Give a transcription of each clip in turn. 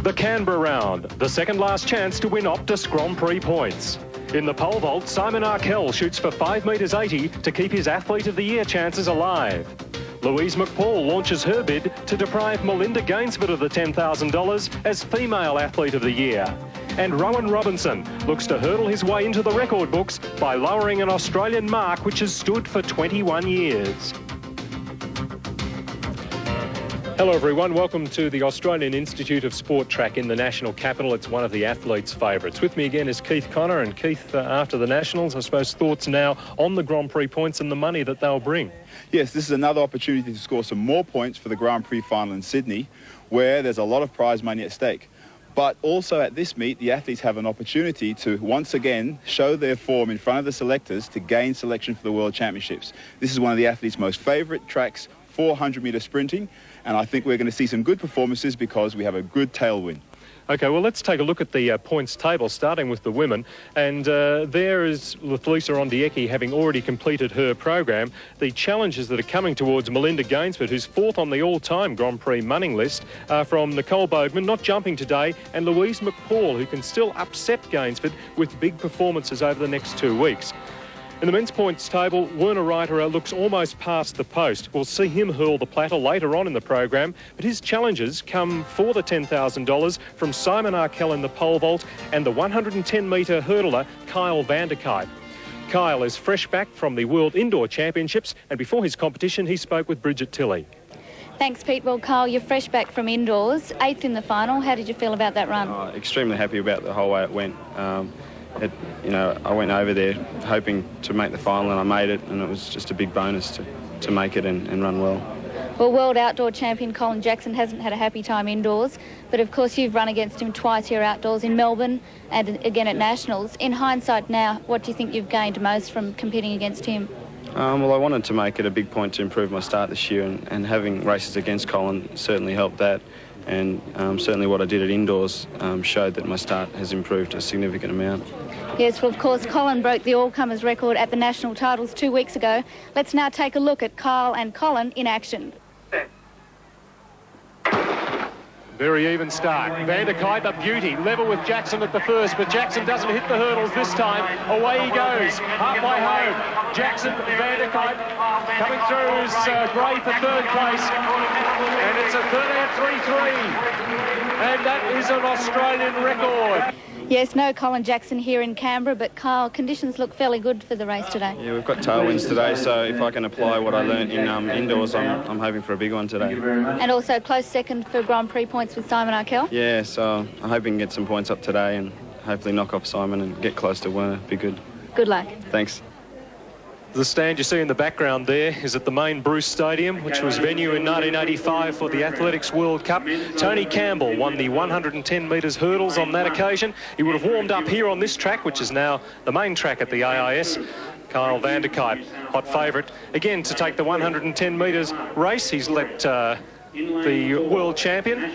The Canberra round, the second last chance to win Optus Grand Prix points. In the pole vault, Simon Arkell shoots for 5 metres 80 to keep his Athlete of the Year chances alive. Louise McPaul launches her bid to deprive Melinda Gainsford of the $10,000 as Female Athlete of the Year. And Rowan Robinson looks to hurdle his way into the record books by lowering an Australian mark which has stood for 21 years. Hello everyone, welcome to the Australian Institute of Sport track in the National Capital. It's one of the athletes' favourites. With me again is Keith Connor, and Keith, after the Nationals, I suppose thoughts now on the Grand Prix points and the money that they'll bring. Yes, this is another opportunity to score some more points for the Grand Prix final in Sydney, where there's a lot of prize money at stake. But also at this meet, the athletes have an opportunity to once again show their form in front of the selectors to gain selection for the World Championships. This is one of the athletes' most favourite tracks, 400-metre sprinting, and I think we're going to see some good performances because we have a good tailwind. OK, well, let's take a look at the points table, starting with the women. And there is Felisa Ondieki having already completed her program. The challenges that are coming towards Melinda Gainsford, who's fourth on the all-time Grand Prix money list, from Nicole Bodeman, not jumping today, and Louise McPaul, who can still upset Gainsford with big performances over the next 2 weeks. In the men's points table, Werner Reiterer looks almost past the post. We'll see him hurl the platter later on in the program, but his challenges come for the $10,000 from Simon Arkell in the pole vault and the 110-metre hurdler Kyle Vander-Kuyp. Kyle is fresh back from the World Indoor Championships, and before his competition he spoke with Bridget Tilley. Thanks, Pete. Well, Kyle, you're fresh back from indoors, 8th in the final. How did you feel about that run? Extremely happy about the whole way it went. I went over there hoping to make the final, and I made it, and it was just a big bonus to make it and run well. Well, world outdoor champion Colin Jackson hasn't had a happy time indoors, but of course you've run against him twice here outdoors in Melbourne and again at Nationals. In hindsight now, what do you think you've gained most from competing against him? Well, I wanted to make it a big point to improve my start this year, and having races against Colin certainly helped that. And certainly what I did at indoors showed that my start has improved a significant amount. Yes, well, of course, Colin broke the all-comers record at the national titles 2 weeks ago. Let's now take a look at Kyle and Colin in action. Very even start. Vander-Kuyp, a beauty, level with Jackson at the first, but Jackson doesn't hit the hurdles this time. Away he goes, halfway home. Jackson, Vander-Kuyp coming through is Gray for third place, and it's a 13.33, and that is an Australian record. Yes, no Colin Jackson here in Canberra, but Kyle, conditions look fairly good for the race today. Yeah, we've got tailwinds today, so if I can apply what I learnt in indoors, I'm hoping for a big one today. And also close second for Grand Prix points with Simon Arkell? Yeah, so I'm hoping to get some points up today and hopefully knock off Simon and get close to Werner. Be good. Good luck. Thanks. The stand you see in the background there is at the main Bruce Stadium, which was venue in 1985 for the Athletics World Cup. Tony Campbell won the 110 metres hurdles on that occasion. He would have warmed up here on this track, which is now the main track at the AIS. Kyle Vander-Kuyp, hot favourite, again to take the 110 metres race. He's let the world champion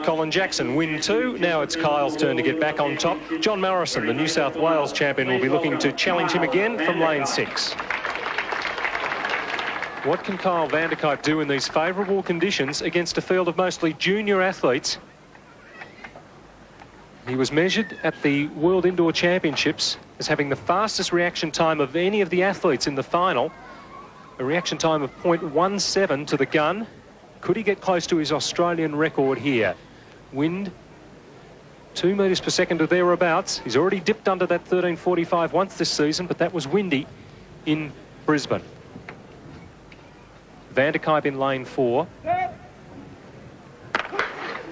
Colin Jackson win too. Now it's Kyle's turn to get back on top. Jon Morrison, the New South Wales champion, will be looking to challenge him again from lane 6. What can Kyle Vander-Kuyp do in these favourable conditions against a field of mostly junior athletes? He was measured at the World Indoor Championships as having the fastest reaction time of any of the athletes in the final. A reaction time of 0.17 to the gun. Could he get close to his Australian record here? Wind 2 metres per second or thereabouts. He's already dipped under that 13.45 once this season, but that was windy in Brisbane. Vander-Kuyp in lane 4.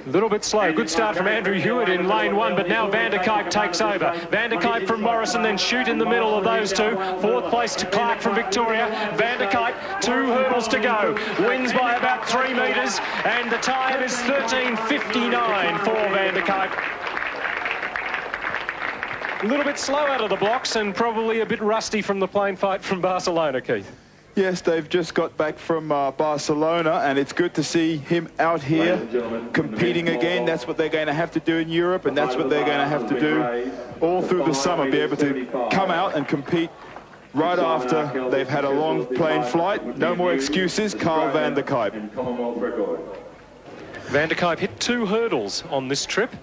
A little bit slow. Good start from Andrew Hewitt in lane 1, but now Vander-Kuyp takes over. Vander-Kuyp from Morrison, then Shute in the middle of those two. Fourth place to Clark from Victoria. Vander-Kuyp, 2 hurdles to go. Wins by about 3 metres, and the time is 13.59 for Vander-Kuyp. A little bit slow out of the blocks and probably a bit rusty from the plane fight from Barcelona, Keith. Yes, they've just got back from Barcelona, and it's good to see him out here competing again. That's what they're going to have to do in Europe, and that's what they're going to have to do all through the summer, be able to come out and compete right after they've had a long plane flight. No more excuses, Kyle Vander-Kuyp. Vander-Kuyp hit 2 hurdles on this trip.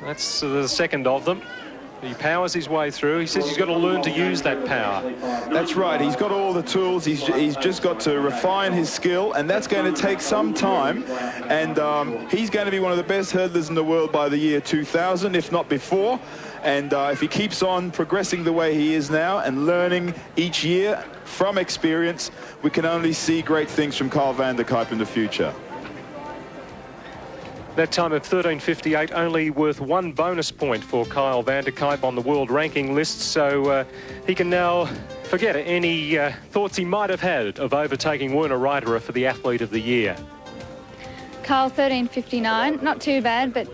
That's the second of them. He powers his way through. He says he's got to learn to use that power. That's right. He's got all the tools. He's just got to refine his skill, and that's going to take some time. And he's going to be one of the best hurdlers in the world by the year 2000, if not before. And if he keeps on progressing the way he is now and learning each year from experience, we can only see great things from Kyle Vander-Kuyp in the future. That time of 13.58 only worth 1 bonus point for Kyle Vander-Kuyp on the world ranking list, so he can now forget any thoughts he might have had of overtaking Werner Reiterer for the Athlete of the Year. Kyle, 13.59, not too bad, but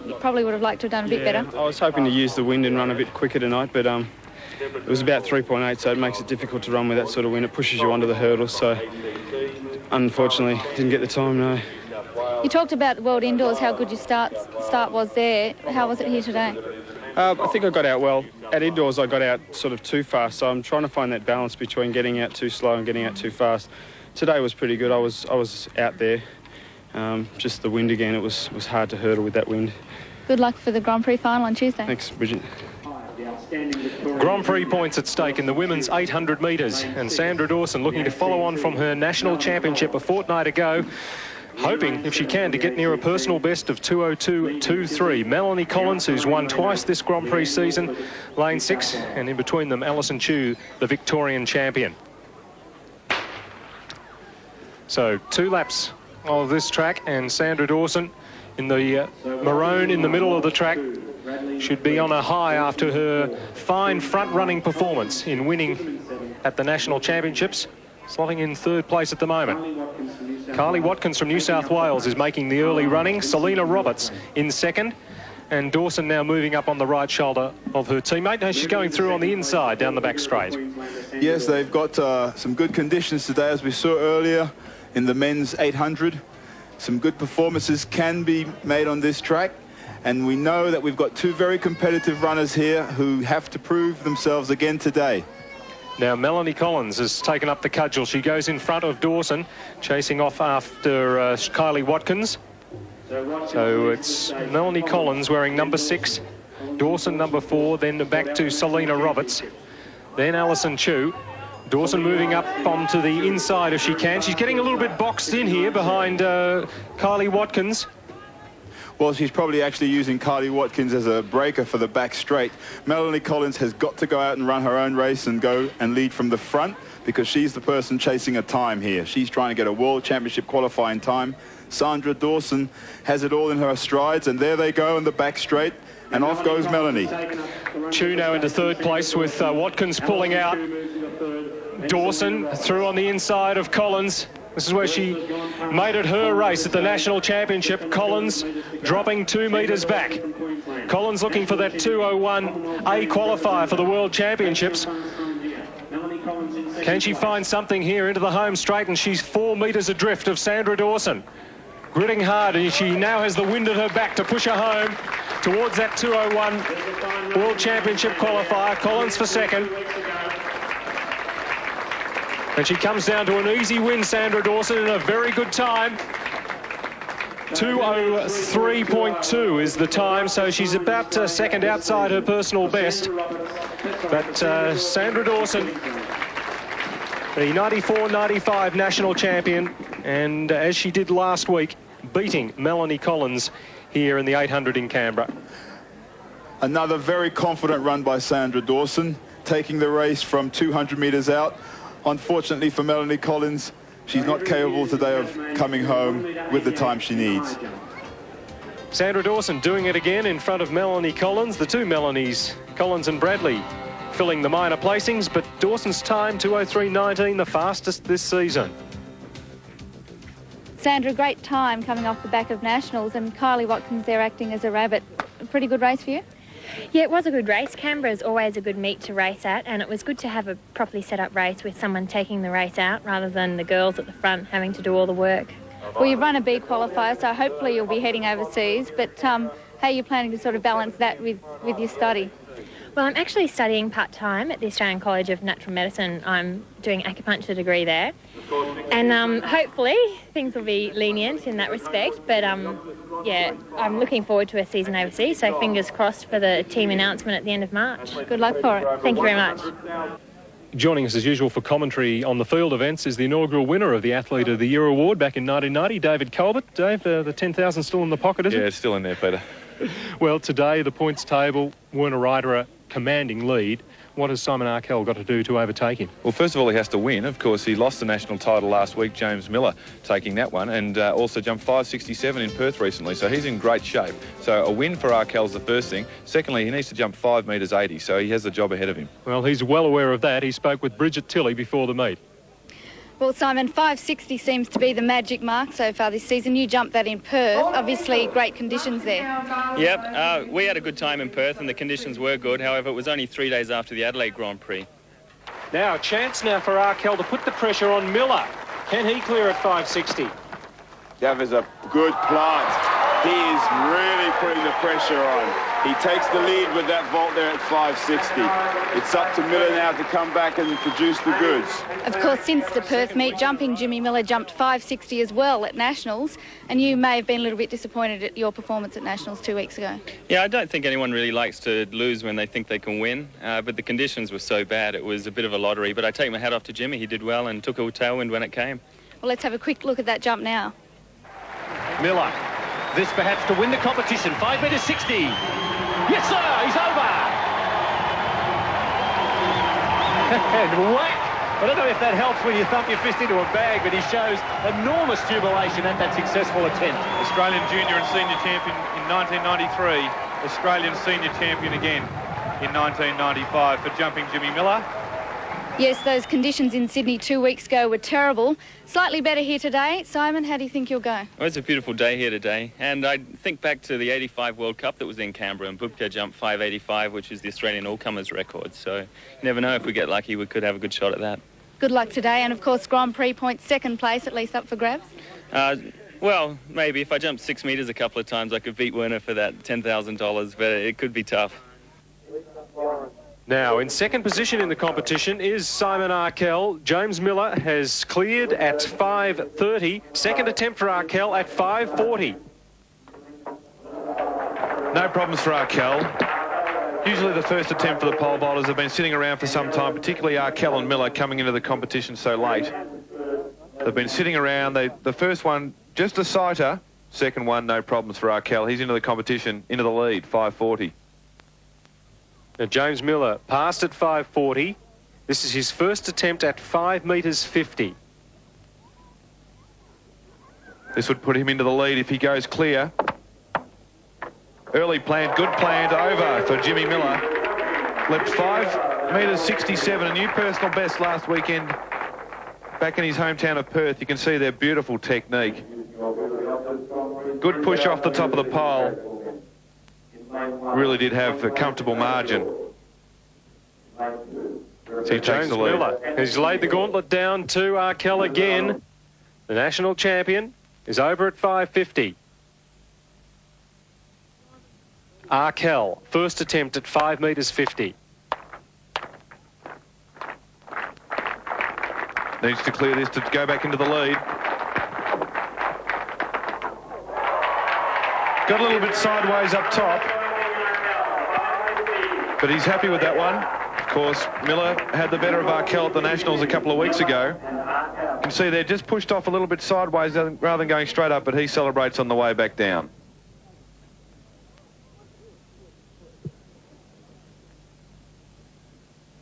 you probably would have liked to have done a bit better. I was hoping to use the wind and run a bit quicker tonight, but it was about 3.8, so it makes it difficult to run with that sort of wind. It pushes you onto the hurdles, so unfortunately didn't get the time, no. You talked about the World Indoors, how good your start was there. How was it here today? I think I got out well. At indoors, I got out sort of too fast, so I'm trying to find that balance between getting out too slow and getting out too fast. Today was pretty good. I was out there. Just the wind again, it was hard to hurdle with that wind. Good luck for the Grand Prix final on Tuesday. Thanks, Bridget. Grand Prix points at stake in the women's 800 metres, and Sandra Dawson looking to follow on from her national championship a fortnight ago, hoping, if she can, to get near a personal best of 2:02.23. Melania Collins, who's won twice this Grand Prix season, lane 6, and in between them, Alison Chu, the Victorian champion. So 2 laps of this track, and Sandra Dawson in the maroon in the middle of the track should be on a high after her fine front-running performance in winning at the National Championships, slotting in 3rd place at the moment. Kylie Watkins from New South Wales is making the early running. Saleena Roberts in 2nd. And Dawson now moving up on the right shoulder of her teammate. Now she's going through on the inside down the back straight. Yes, they've got some good conditions today, as we saw earlier in the men's 800. Some good performances can be made on this track. And we know that we've got 2 very competitive runners here who have to prove themselves again today. Now Melania Collins has taken up the cudgel. She goes in front of Dawson, chasing off after Kylie Watkins. So it's Melania Collins wearing number 6, Dawson number 4, then back to Saleena Roberts, then Alison Chu. Dawson moving up onto the inside if she can. She's getting a little bit boxed in here behind Kylie Watkins. Well, she's probably actually using Kylie Watkins as a breaker for the back straight. Melanie Collins has got to go out and run her own race and go and lead from the front, because she's the person chasing a time here. She's trying to get a World Championship qualifying time. Sandra Dawson has it all in her strides, and there they go in the back straight, and off goes Melanie. Chu now into 3rd place with Watkins pulling out. Dawson through on the inside of Collins. This is where she made it her race at the National Championship. Collins dropping 2 metres back. Collins looking for that 2:01 qualifier for the World Championships. Can she find something here into the home straight? And she's 4 metres adrift of Sandra Dawson. Gritting hard, and she now has the wind at her back to push her home towards that 2:01 World Championship qualifier. Collins for 2nd. And she comes down to an easy win, Sandra Dawson, in a very good time. 2:03.2 is the time, so she's about 2nd outside her personal best. But Sandra Dawson, the 94-95 national champion, and as she did last week, beating Melania Collins here in the 800 in Canberra. Another very confident run by Sandra Dawson, taking the race from 200 metres out. Unfortunately for Melanie Collins, she's not capable today of coming home with the time she needs. Sandra Dawson doing it again in front of Melanie Collins. The 2 Melanies, Collins and Bradley, filling the minor placings, but Dawson's time, 2:03.19, the fastest this season. Sandra, great time coming off the back of Nationals, and Kylie Watkins there acting as a rabbit. A pretty good race for you? Yeah, it was a good race. Canberra is always a good meet to race at, and it was good to have a properly set up race with someone taking the race out rather than the girls at the front having to do all the work. Well, you've run a B qualifier, so hopefully you'll be heading overseas, but how are you planning to sort of balance that with your study? Well, I'm actually studying part-time at the Australian College of Natural Medicine. I'm doing acupuncture degree there. And hopefully things will be lenient in that respect. But, yeah, I'm looking forward to a season overseas, so fingers crossed for the team announcement at the end of March. Good luck for it. Thank you very much. Joining us as usual for commentary on the field events is the inaugural winner of the Athlete of the Year award back in 1990, David Colbert. Dave, the 10,000 still in the pocket, is it? Yeah, it's still in there, Peter. Well, today the points table, Werner Ryder a commanding lead. What has Simon Arkell got to do to overtake him? Well, first of all, he has to win. Of course, he lost the national title last week, James Miller taking that one, and also jumped 5.67 in Perth recently, so he's in great shape. So a win for Arkell's the first thing. Secondly, he needs to jump 5 metres 80, so he has the job ahead of him. Well, he's well aware of that. He spoke with Bridget Tilley before the meet. Well, Simon, 5.60 seems to be the magic mark so far this season. You jumped that in Perth. Obviously, great conditions there. Yep, we had a good time in Perth and the conditions were good. However, it was only 3 days after the Adelaide Grand Prix. Now, a chance now for Arkell to put the pressure on Miller. Can he clear at 5.60? That is a good plant. He is really putting the pressure on. He takes the lead with that vault there at 5.60. It's up to Miller now to come back and produce the goods. Of course, since the Perth meet, jumping Jimmy Miller jumped 5.60 as well at Nationals, and you may have been a little bit disappointed at your performance at Nationals 2 weeks ago. Yeah, I don't think anyone really likes to lose when they think they can win, but the conditions were so bad it was a bit of a lottery. But I take my hat off to Jimmy. He did well and took a tailwind when it came. Well, let's have a quick look at that jump now. Miller, this perhaps to win the competition, 5 metres 60. Yes, sir, he's over. And whack. I don't know if that helps when you thump your fist into a bag, but he shows enormous jubilation at that successful attempt. Australian junior and senior champion in 1993, Australian senior champion again in 1995 for jumping Jimmy Miller. Yes, those conditions in Sydney 2 weeks ago were terrible. Slightly better here today. Simon, how do you think you'll go? Well, it's a beautiful day here today, and I think back to the 85 World Cup that was in Canberra, and Bubka jumped 5.85, which is the Australian all-comers record. So you never know, if we get lucky, we could have a good shot at that. Good luck today, and of course Grand Prix points, second place, at least up for grabs. Well, maybe if I jump 6 metres a couple of times, I could beat Werner for that $10,000, but it could be tough. Now, in second position in the competition is Simon Arkell. James Miller has cleared at 5.30. Second attempt for Arkell at 5.40. No problems for Arkell. Usually the first attempt for the pole vaulters have been sitting around for some time, particularly Arkell and Miller coming into the competition so late. They've been sitting around. The first one, just a sighter. Second one, no problems for Arkell. He's into the competition, into the lead, 5.40. Now, James Miller passed at 5.40. This is his first attempt at 5 metres 50. This would put him into the lead if he goes clear. Early plant, good plant, over for Jimmy Miller. Leapt 5 metres 67, a new personal best last weekend back in his hometown of Perth. You can see their beautiful technique. Good push off the top of the pole. Really did have a comfortable margin. So he takes the lead. Miller has laid the gauntlet down to Arkell again. The national champion is over at 5.50. Arkell, first attempt at 5 metres 50. Needs to clear this to go back into the lead. Got a little bit sideways up top, but he's happy with that one. Of course, Miller had the better of Arkell at the Nationals a couple of weeks ago. You can see they're just pushed off a little bit sideways rather than going straight up, but he celebrates on the way back down.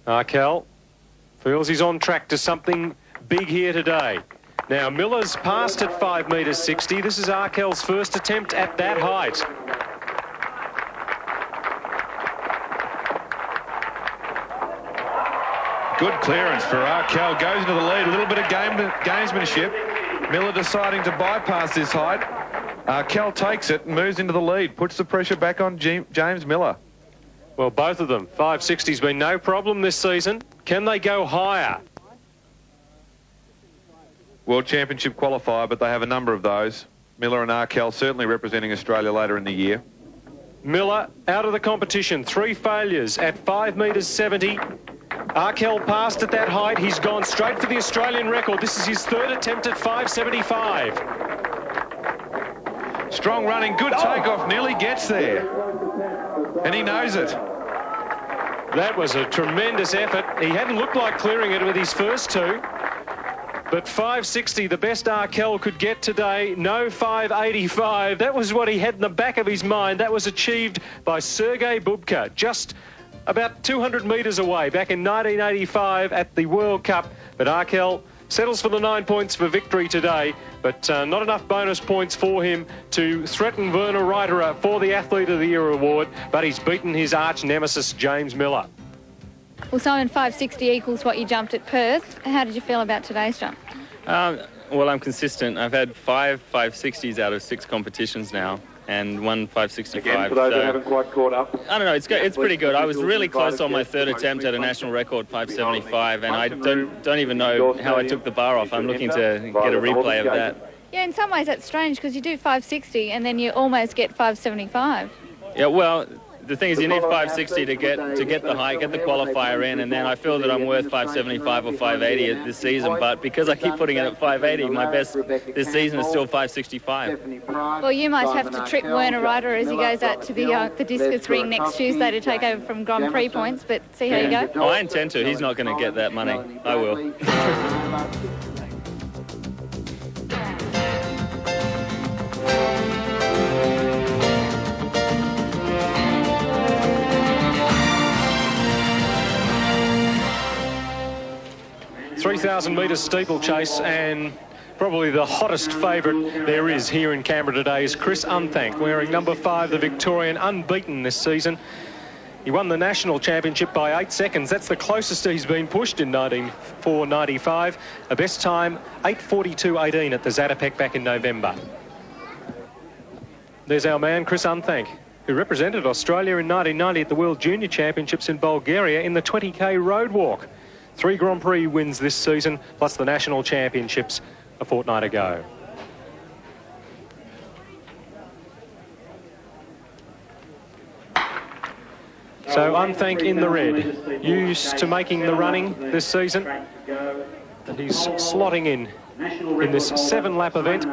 Arkell feels he's on track to something big here today. Now, Miller's passed at 5 metres 60. This is Arkell's first attempt at that height. Good clearance for Arkell. Goes into the lead. A little bit of gamesmanship. Miller deciding to bypass this height. Arkell takes it and moves into the lead. Puts the pressure back on James Miller. Well, both of them. 5.60's been no problem this season. Can they go higher? World Championship qualifier, but they have a number of those. Miller and Arkell certainly representing Australia later in the year. Miller out of the competition. 3 failures at 5 metres 70. Arkell passed at that height. He's gone straight for the Australian record. This is his 3rd attempt at 5.75. Strong running, good takeoff, nearly gets there. And he knows it. That was a tremendous effort. He hadn't looked like clearing it with his first 2. But 5.60, the best Arkell could get today. No 5.85. That was what he had in the back of his mind. That was achieved by Sergei Bubka, just about 200 metres away, back in 1985 at the World Cup. But Arkell settles for the 9 points for victory today, but not enough bonus points for him to threaten Werner Reiterer for the Athlete of the Year award, but he's beaten his arch nemesis, James Miller. Well, Simon, 5.60 equals what you jumped at Perth. How did you feel about today's jump? Well, I'm consistent. I've had 5 5.60s out of 6 competitions now, and 1 5.65. Again, for those who haven't quite caught up. I don't know, it's pretty good. I was really close on my 3rd attempt at a national record, 5.75, and I don't even know how I took the bar off. I'm looking to get a replay of that. Yeah, in some ways that's strange because you do 5.60 and then you almost get 5.75. Yeah, well, the thing is you need 5.60 to get the height, get the qualifier in, and then I feel that I'm worth 5.75 or 5.80 this season, but because I keep putting it at 5.80, my best this season is still 5.65. Well, you might have to trip Werner Reiterer as he goes out to the discus ring next Tuesday to take over from Grand Prix points, but see how you go. Oh, I intend to. He's not going to get that money. I will. 3,000 metres steeplechase, and probably the hottest favourite there is here in Canberra today is Chris Unthank, wearing number 5, the Victorian, unbeaten this season. He won the national championship by 8 seconds. That's the closest he's been pushed in 1994-95. A best time, 8:42.18 at the Zatopek back in November. There's our man, Chris Unthank, who represented Australia in 1990 at the World Junior Championships in Bulgaria in the 20k road walk. 3 Grand Prix wins this season, plus the national championships a fortnight ago. So Unthank in the red, used to making the running this season, and he's slotting in this 7-lap event.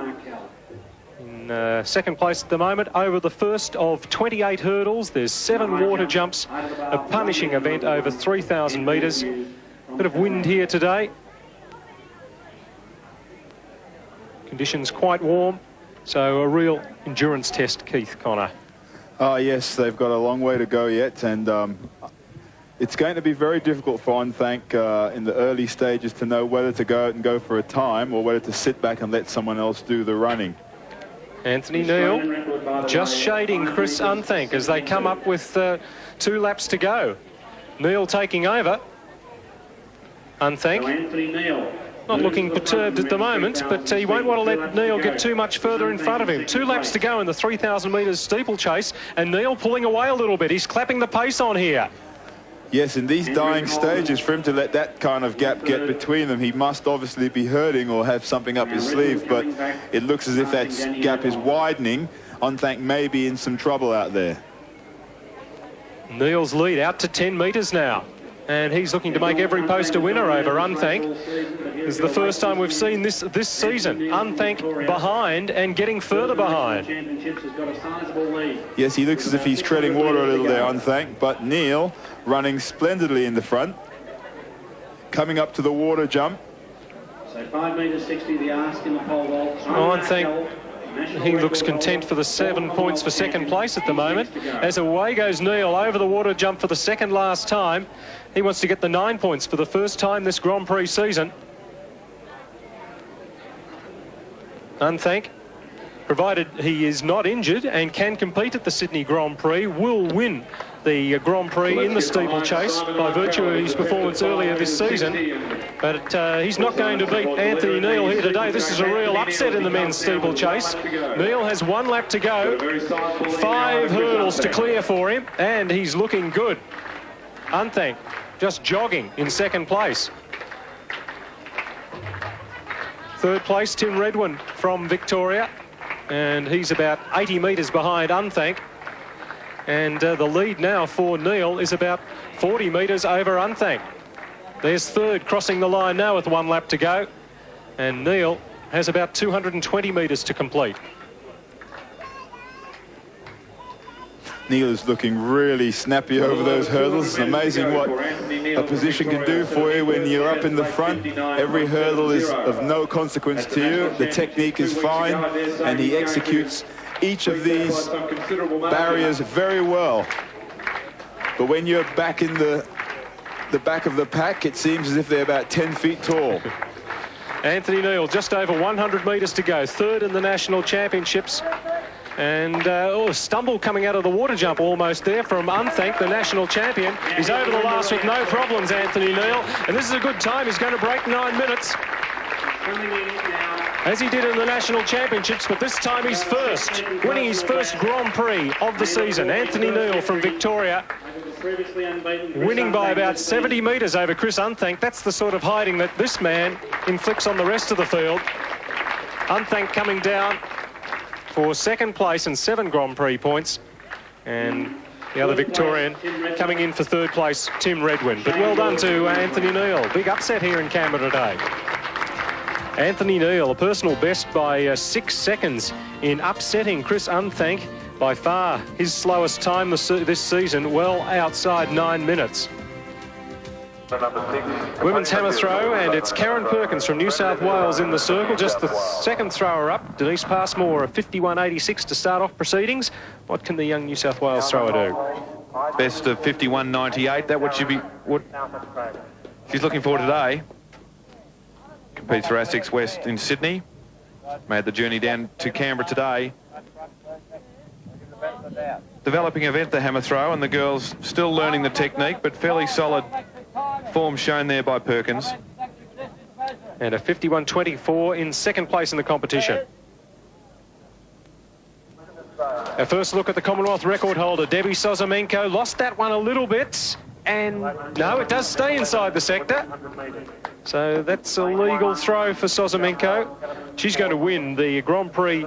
In second place at the moment, over the first of 28 hurdles. There's 7 water jumps, a punishing event over 3,000 metres. Bit of wind here today. Conditions quite warm, so a real endurance test, Keith Connor. Yes, they've got a long way to go yet, and it's going to be very difficult for Unthank in the early stages to know whether to go out and go for a time or whether to sit back and let someone else do the running. Anthony Neal just shading Chris Unthank as they come up with 2 laps to go. Neal taking over. Unthank not looking perturbed at the moment, but he won't want to let Neal get too much further in front of him. 2 laps to go in the 3,000 metres steeplechase, and Neal pulling away a little bit. He's clapping the pace on here. Yes, in these dying stages, for him to let that kind of gap get between them, he must obviously be hurting or have something up his sleeve, but it looks as if that gap is widening. Unthank may be in some trouble out there. Neal's lead out to 10 metres now, and he's looking to make every post a winner over Unthank. This is the first time we've seen this season. Unthank behind and getting further behind. Yes, he looks as if he's treading water a little there, Unthank, but Neal running splendidly in the front. Coming up to the water jump. So 5 metres 60 the ask in the pole vault. Unthank, he looks content for the 7 points for second place at the moment. As away goes Neal over the water jump for the second last time. He wants to get the 9 points for the first time this Grand Prix season. Unthank, provided he is not injured and can compete at the Sydney Grand Prix, will win the Grand Prix in the steeplechase by virtue of his performance earlier this season. But he's not going to beat Anthony Neal here today. This is a real upset in the men's steeplechase. Neal has 1 lap to go, 5 hurdles to clear for him, and he's looking good. Unthank just jogging in second place. Third place, Tim Readwin from Victoria, and he's about 80 metres behind Unthank. And the lead now for Neal is about 40 metres over Unthank. There's third crossing the line now with 1 lap to go. And Neal has about 220 metres to complete. Neal is looking really snappy over those hurdles. It's amazing what a position can do for you when you're up in the front. Every hurdle is of no consequence to you. The technique is fine, and he executes each of these barriers very well. But when you're back in the back of the pack, it seems as if they're about 10 feet tall. Anthony Neal, just over 100 metres to go, third in the National Championships. And a stumble coming out of the water jump almost there from Unthank, the national champion. He's over the last with no problems, Anthony Neal. And this is a good time. He's going to break 9 minutes, as he did in the national championships. But this time he's first, winning his first Grand Prix of the season. Anthony Neal from Victoria, winning by about 70 metres over Chris Unthank. That's the sort of hiding that this man inflicts on the rest of the field. Unthank coming down for second place and 7 Grand Prix points, and the other Victorian coming in for third place, Tim Readwin. But well done to Anthony Neal. Big upset here in Canberra today. Anthony Neal, a personal best by 6 seconds in upsetting Chris Unthank, by far his slowest time this season, well outside 9 minutes. Women's hammer throw, and it's Karen Perkins from New South Wales in the circle, just the second thrower up. Denise Passmore, a 51.86 to start off proceedings. What can the young New South Wales thrower do? Best of 51.98. That what she's looking for today. Competes for ASICS West in Sydney. Made the journey down to Canberra today. Developing event, the hammer throw, and the girls still learning the technique, but fairly solid form shown there by Perkins. And a 51.24 in second place in the competition. Our first look at the Commonwealth record holder, Debbie Sosimenko. Lost that one a little bit, and no, it does stay inside the sector. So that's a legal throw for Sosimenko. She's going to win the Grand Prix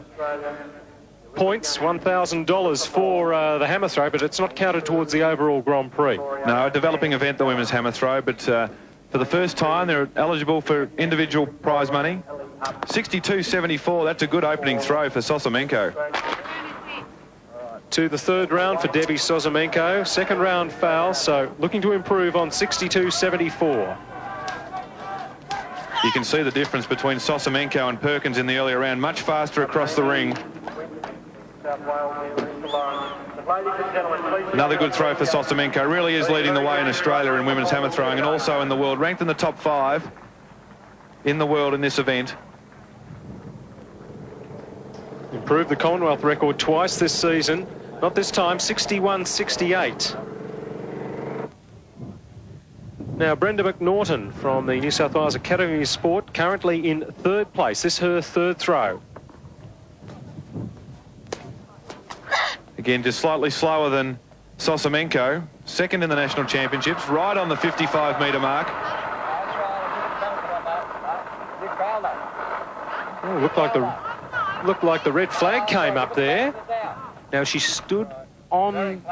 points, $1,000 for the hammer throw, but it's not counted towards the overall Grand Prix. No, a developing event, the women's hammer throw, but for the first time they're eligible for individual prize money. 62.74, that's a good opening throw for Sosimenko. To the third round for Debbie Sosimenko. Second round foul, so looking to improve on 62.74. You can see the difference between Sosimenko and Perkins in the earlier round. Much faster across the ring. Another good throw for Sosimenko. Really is leading the way in Australia in women's hammer throwing, and also in the world. Ranked in the top 5 in the world in this event. Improved the Commonwealth record twice this season. Not this time, 61.68. Now, Debra McNaughton from the New South Wales Academy of Sport, currently in third place. This is her third throw. Again, just slightly slower than Sosimenko. Second in the national championships, right on the 55-metre mark. Oh, looked like the red flag came up there. Now she stood on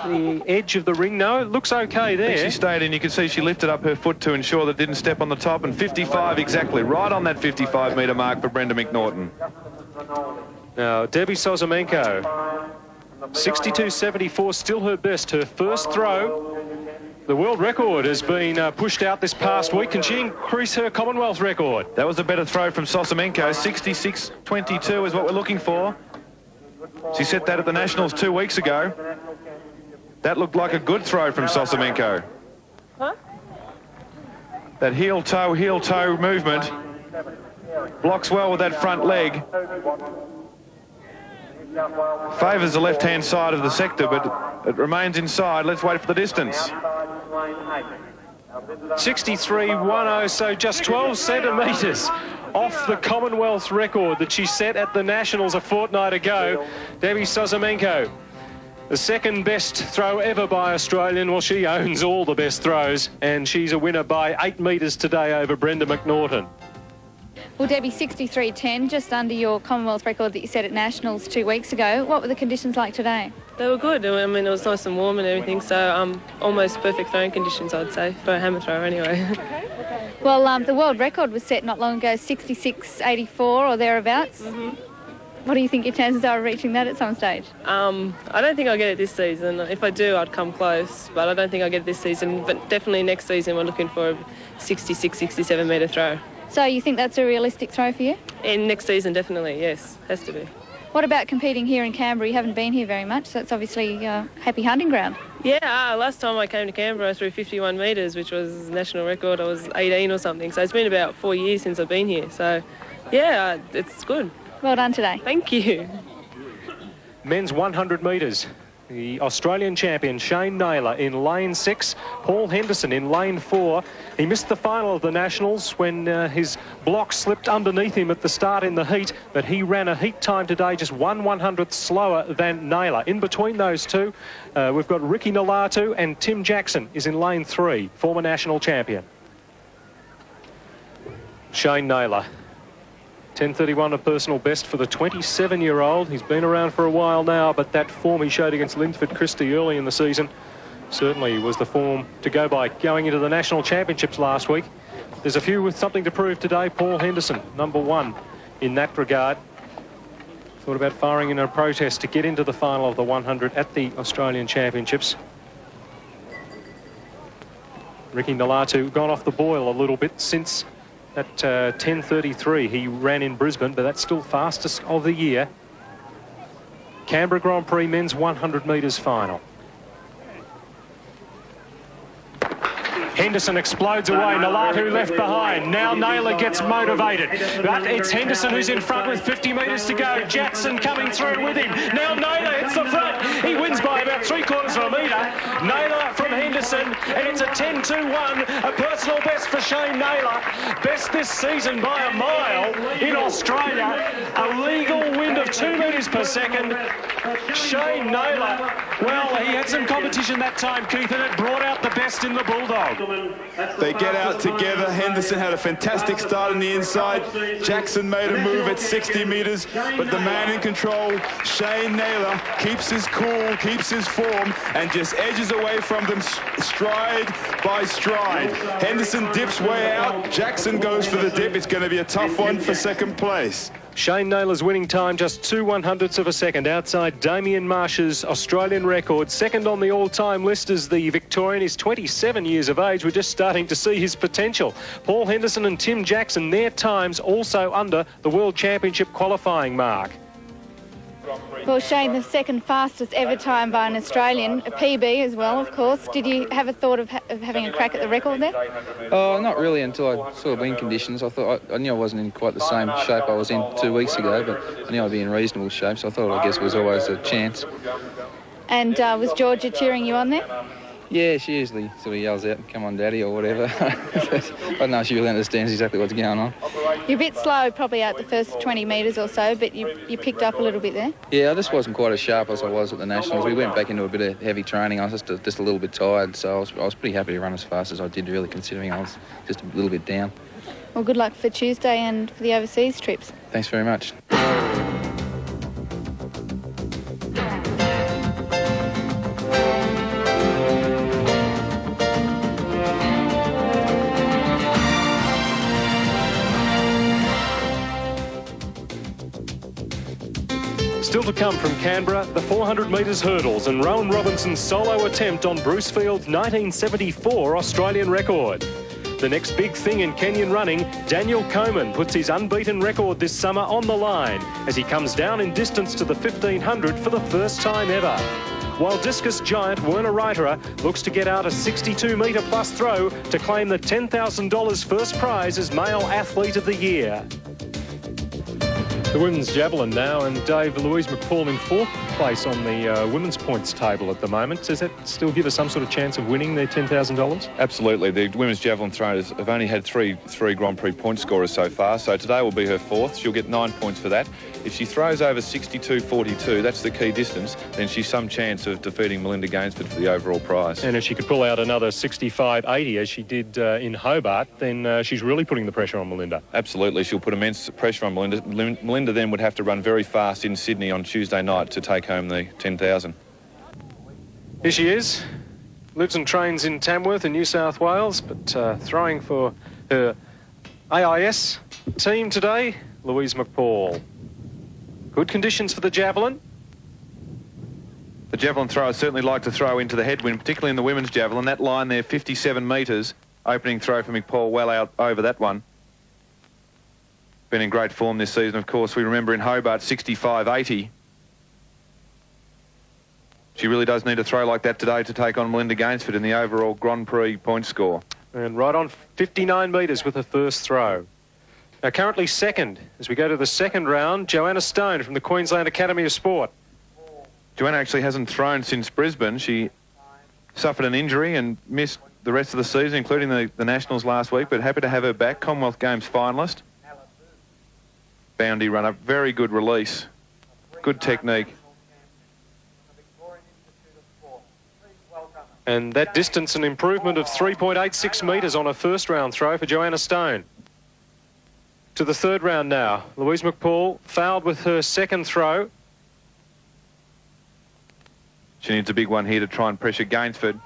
the edge of the ring. No, it looks okay there. She stayed in. You can see she lifted up her foot to ensure that it didn't step on the top, and 55 exactly, right on that 55-metre mark for Debra McNaughton. Now, Debbie Sosimenko, 62.74, still her best, her first throw. The world record has been pushed out this past week. Can she increase her Commonwealth record? That was a better throw from Sosimenko. 66.22 is what we're looking for. She set that at the Nationals 2 weeks ago. That looked like a good throw from Sosimenko. Huh? That heel-toe movement blocks well with that front leg. Favours the left-hand side of the sector, but it remains inside. Let's wait for the distance. 63.10, so just 12 centimetres off the Commonwealth record that she set at the Nationals a fortnight ago. Debbie Sosimenko, the second best throw ever by Australian. Well, she owns all the best throws, and she's a winner by 8 metres today over Debra McNaughton. Well, Debbie, 63.10, just under your Commonwealth record that you set at Nationals 2 weeks ago. What were the conditions like today? They were good. I mean, it was nice and warm and everything, so almost perfect throwing conditions, I'd say, for a hammer throw anyway. Well, the world record was set not long ago, 66.84 or thereabouts. What do you think your chances are of reaching that at some stage? I don't think I'll get it this season. If I do, I'd come close, but I don't think I'll get it this season. But definitely next season, we're looking for a 66, 67 metre throw. So you think that's a realistic throw for you? And next season, definitely, yes, has to be. What about competing here in Canberra? You haven't been here very much, so it's obviously happy hunting ground. Yeah, last time I came to Canberra, I threw 51 metres, which was national record. I was 18 or something, so it's been about 4 years since I've been here. So, yeah, it's good. Well done today. Thank you. Men's 100 metres. The Australian champion Shane Naylor in lane 6, Paul Henderson in lane 4. He missed the final of the Nationals when his block slipped underneath him at the start in the heat, but he ran a heat time today just 1/100th slower than Naylor. In between those two, we've got Ricky Nalatu, and Tim Jackson is in lane 3, former national champion. Shane Naylor. 10.31 a personal best for the 27-year-old. He's been around for a while now, but that form he showed against Linford Christie early in the season certainly was the form to go by going into the national championships last week. There's a few with something to prove today. Paul Henderson, number 1 in that regard. Thought about firing in a protest to get into the final of the 100 at the Australian Championships. Ricky Nalatu gone off the boil a little bit since at 10.33 he ran in Brisbane, but that's still fastest of the year. Canberra Grand Prix men's 100 metres final. Henderson explodes away. Nalatu left behind. Now Naylor gets motivated. But it's Henderson who's in front with 50 metres to go. Jackson coming through with him. Now Naylor hits the front. He wins by about 3/4 of a metre. Naylor from Henderson, and it's a 10.21, a personal best for Shane Naylor. Best this season by a mile in Australia. A legal wind of 2 metres per second. Shane Naylor, well, he had some competition that time, Keith, and it brought out the best in the Bulldog. They get out together. Henderson had a fantastic start on the inside. Jackson made a move at 60 metres, but the man in control, Shane Naylor, keeps his cool, keeps his form, and just edges away from them stride by stride. Henderson dips way out. Jackson goes for the dip. It's going to be a tough one for second place. Shane Naylor's winning time just 2/100ths of a second outside Damien Marsh's Australian record. Second on the all-time list is the Victorian. He's 27 years of age. We're just starting to see his potential. Paul Henderson and Tim Jackson, their times also under the World Championship qualifying mark. Well, Shane, the second fastest ever time by an Australian, a PB as well, of course. Did you have a thought of having a crack at the record there? Oh, not really until I saw wind conditions. I knew I wasn't in quite the same shape I was in 2 weeks ago, but I knew I'd be in reasonable shape, so I guess it was always a chance. And was Georgia cheering you on there? Yeah, she usually sort of yells out, "Come on, Daddy," or whatever. I don't know if she really understands exactly what's going on. You're a bit slow probably out the first 20 metres or so, but you picked up a little bit there. Yeah, I just wasn't quite as sharp as I was at the Nationals. We went back into a bit of heavy training. I was just a little bit tired, so I was pretty happy to run as fast as I did, really, considering I was just a little bit down. Well, good luck for Tuesday and for the overseas trips. Thanks very much. Still to come from Canberra, the 400 metres hurdles and Rowan Robinson's solo attempt on Bruce Field's 1974 Australian record. The next big thing in Kenyan running, Daniel Komen puts his unbeaten record this summer on the line as he comes down in distance to the 1500 for the first time ever. While discus giant Werner Reiterer looks to get out a 62-metre plus throw to claim the $10,000 first prize as Male Athlete of the Year. The women's javelin now, and Dave, Louise McPaul in 4th place on the women's points table at the moment. Does that still give us some sort of chance of winning their $10,000? Absolutely. The women's javelin throwers have only had three Grand Prix point scorers so far, so today will be her 4th. She'll get 9 points for that. If she throws over 62.42, that's the key distance, then she's some chance of defeating Melinda Gainsford for the overall prize. And if she could pull out another 65.80 as she did in Hobart, then she's really putting the pressure on Melinda. Absolutely. She'll put immense pressure on Melinda. Melinda then would have to run very fast in Sydney on Tuesday night to take home the 10,000. Here she is. Lives and trains in Tamworth in New South Wales, but throwing for her AIS team today, Louise McPaul. Good conditions for the javelin. The javelin throwers certainly like to throw into the headwind, particularly in the women's javelin. That line there, 57 metres. Opening throw for McPaul, well out over that one. Been in great form this season, of course. We remember in Hobart, 65.80. She really does need a throw like that today to take on Melinda Gainsford in the overall Grand Prix point score. And right on 59 metres with her first throw. Now currently second, as we go to the second round, Joanna Stone from the Queensland Academy of Sport. Joanna actually hasn't thrown since Brisbane. She suffered an injury and missed the rest of the season, including the Nationals last week, but happy to have her back. Commonwealth Games finalist. Boundy runner, very good release, good technique. And that distance, an improvement of 3.86 metres on a first round throw for Joanna Stone. To the third round now. Louise McPaul fouled with her second throw. She needs a big one here to try and pressure Gainsford.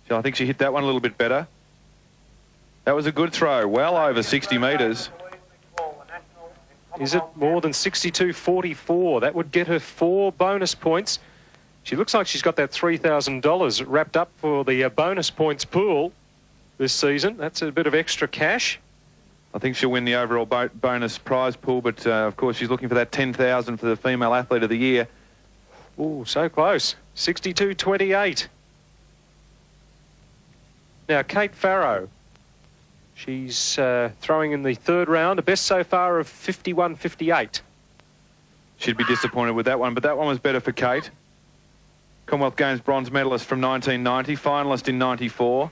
So I think she hit that one a little bit better. That was a good throw, well over 60 metres. Is it more than 62.44? That would get her 4 bonus points. She looks like she's got that $3,000 wrapped up for the bonus points pool this season. That's a bit of extra cash. I think she'll win the overall bonus prize pool, but of course she's looking for that $10,000 for the Female Athlete of the Year. Oh, so close. 62.28. Now, Kate Farrow. She's throwing in the third round, a best so far of 51.58. She'd be disappointed with that one, but that one was better for Kate. Commonwealth Games bronze medalist from 1990, finalist in 94.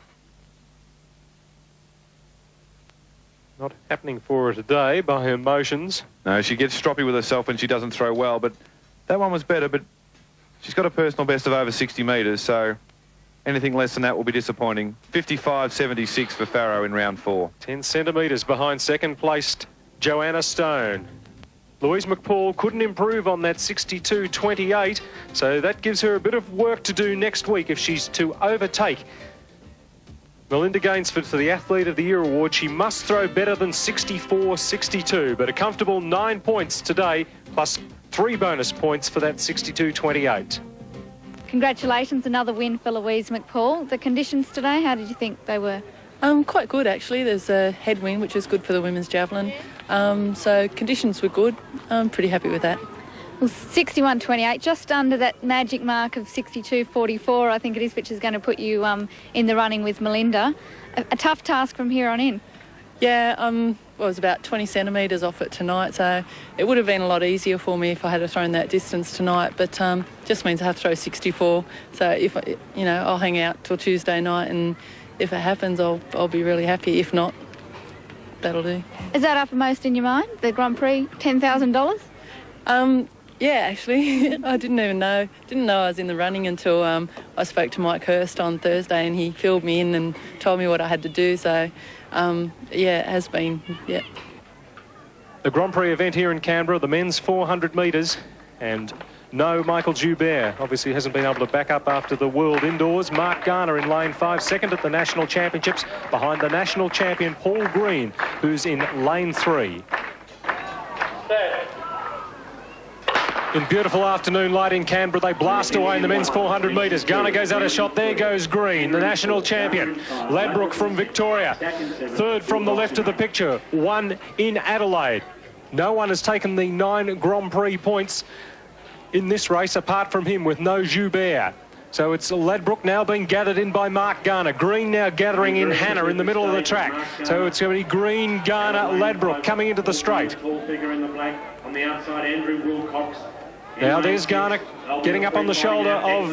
Not happening for her today by her motions. No, she gets stroppy with herself when she doesn't throw well, but that one was better, but she's got a personal best of over 60 metres, so anything less than that will be disappointing. 55.76 for Farrow in round 4. 10 centimetres behind second-placed Joanna Stone. Louise McPaul couldn't improve on that 62.28, so that gives her a bit of work to do next week if she's to overtake Melinda Gainsford for the Athlete of the Year award. She must throw better than 64.62, but a comfortable 9 points today, plus 3 bonus points for that 62.28. Congratulations, another win for Louise McPaul. The conditions today, how did you think they were? Quite good, actually. There's a headwind, which is good for the women's javelin. So conditions were good. I'm pretty happy with that. Well, 61.28, just under that magic mark of 62.44, I think it is, which is going to put you in the running with Melinda. A tough task from here on in. Yeah, I was about 20 centimetres off it tonight, so it would have been a lot easier for me if I had thrown that distance tonight, but just means I have to throw 64. So if I'll hang out till Tuesday night, and if it happens, I'll be really happy. If not, that'll do. Is that uppermost in your mind, the Grand Prix $10,000? Yeah, actually. I didn't know I was in the running until I spoke to Mike Hurst on Thursday, and he filled me in and told me what I had to do. So, yeah, it has been, yeah. The Grand Prix event here in Canberra, the men's 400 metres, and no Michael Joubert. Obviously hasn't been able to back up after the World Indoors. Mark Garner in lane 5, second at the National Championships, behind the national champion Paul Green, who's in lane 3. In beautiful afternoon light in Canberra, they blast away in the men's 400 metres. Garner goes out a shot. There goes Green, the national champion. Ladbroke from Victoria. Third from the left of the picture. 1 in Adelaide. No one has taken the 9 Grand Prix points in this race apart from him, with no Joubert. So it's Ladbroke now being gathered in by Mark Garner. Green now gathering in Hannah in the middle of the track. So it's going to be Green, Garner, Ladbroke coming into the straight. On the outside, Andrew Wilcox. Now there's Garner getting up on the shoulder of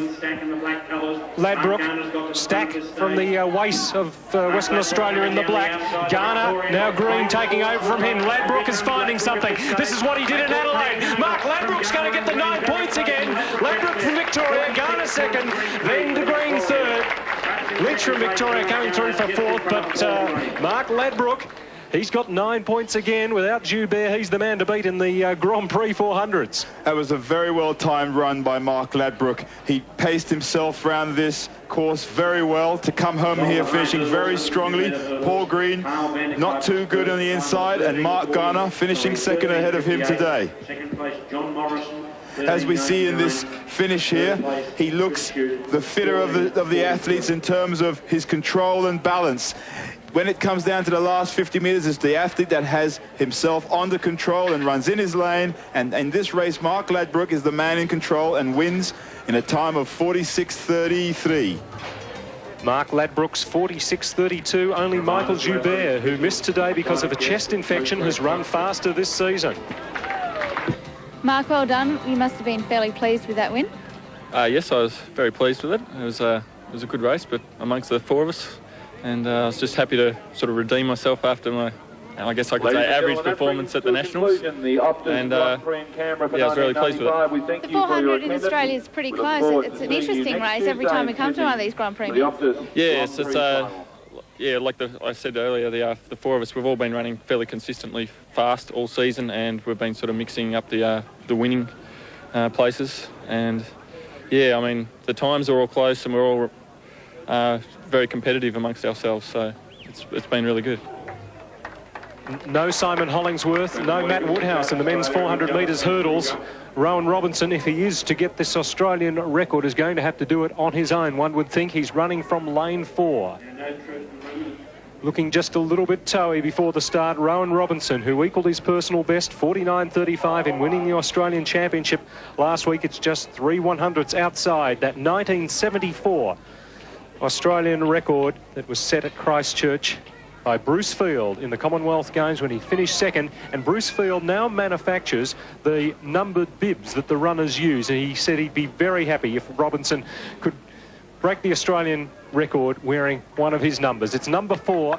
Ladbroke. Stack from the WAIS of Western Australia in the black. Garner, now Green taking over from him. Ladbroke is finding something. This is what he did in Adelaide. Mark Ladbroke's going to get the 9 points again. Ladbroke from Victoria, Garner second, then to Green third. Lynch from Victoria coming through for fourth, but Mark Ladbroke, he's got 9 points again. Without Joubert, he's the man to beat in the Grand Prix 400s. That was a very well-timed run by Mark Ladbroke. He paced himself around this course very well to come home here finishing very strongly. Paul Green not too good on the inside, and Mark Garner finishing second ahead of him today. Second place, Jon Morrison. As we see in this finish here, he looks the fitter of the athletes in terms of his control and balance. When it comes down to the last 50 metres, it's the athlete that has himself under control and runs in his lane. And in this race, Mark Ladbroke is the man in control and wins in a time of 46.33. Mark Ladbroke's 46.32. Only Michael Joubert, who missed today because of a chest infection, has run faster this season. Mark, well done. You must have been fairly pleased with that win. Yes, I was very pleased with it. It was a good race, but amongst the four of us. And I was just happy to sort of redeem myself after my, I guess I could say, average performance at the Nationals. And yeah, I was really pleased with it. The 400 in Australia is pretty close. It's an interesting race every time we come to one of these Grand Prix. Yes, it's yeah, like I said earlier, the four of us, we've all been running fairly consistently fast all season, and we've been sort of mixing up the winning places. And yeah, I mean, the times are all close, and we're all very competitive amongst ourselves, so it's been really good. No Simon Hollingsworth, no Matt Woodhouse in the men's 400 metres hurdles. Rowan Robinson, if he is to get this Australian record, is going to have to do it on his own. One would think. He's running from lane 4. Looking just a little bit toey before the start. Rowan Robinson, who equalled his personal best, 49.35 in winning the Australian Championship last week. It's just 3 100ths outside that 1974 Australian record that was set at Christchurch by Bruce Field in the Commonwealth Games when he finished second. And Bruce Field now manufactures the numbered bibs that the runners use, and he said he'd be very happy if Robinson could break the Australian record wearing one of his numbers. It's number 4.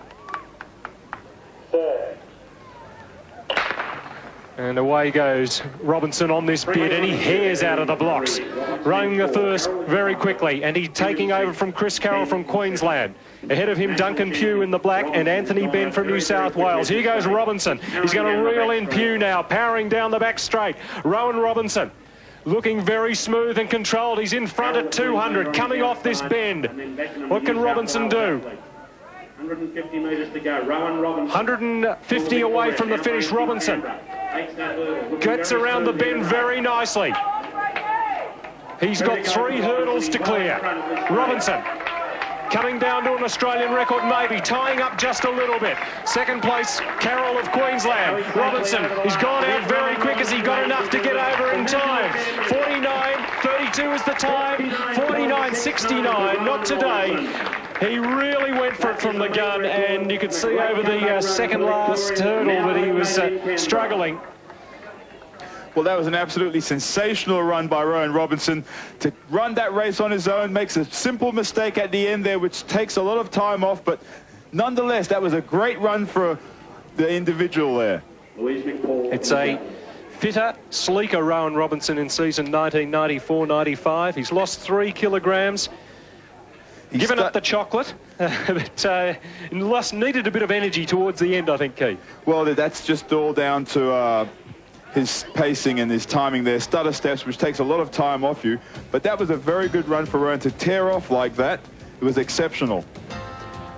And away goes Robinson on this bid, and he hares out of the blocks. Running the first very quickly, and he's taking over from Chris Carroll from Queensland. Ahead of him, Duncan Pugh in the black and Anthony Benn from New South Wales. Here goes Robinson. He's going to reel in Pugh now, powering down the back straight. Rowan Robinson looking very smooth and controlled. He's in front at 200, coming off this bend. What can Robinson do? 150 metres to go. Rowan Robinson. 150 away from the finish. Robinson gets around the bend very nicely. He's got 3 hurdles to clear. Robinson coming down to an Australian record, maybe tying up just a little bit. Second place, Carroll of Queensland. Robinson, he's gone out very quick as he got enough to get over in time. 49.32 is the time. 49.69, not today. He really went for it from the gun, and you could see over the second last hurdle that he was struggling. Well, that was an absolutely sensational run by Rowan Robinson. To run that race on his own, makes a simple mistake at the end there, which takes a lot of time off, but nonetheless, that was a great run for the individual there. It's a fitter, sleeker Rowan Robinson in season 1994-95. He's lost 3 kilograms. Given up the chocolate, but needed a bit of energy towards the end, I think, Keith. Well, that's just all down to his pacing and his timing there. Stutter steps, which takes a lot of time off you. But that was a very good run for Rowan to tear off like that. It was exceptional.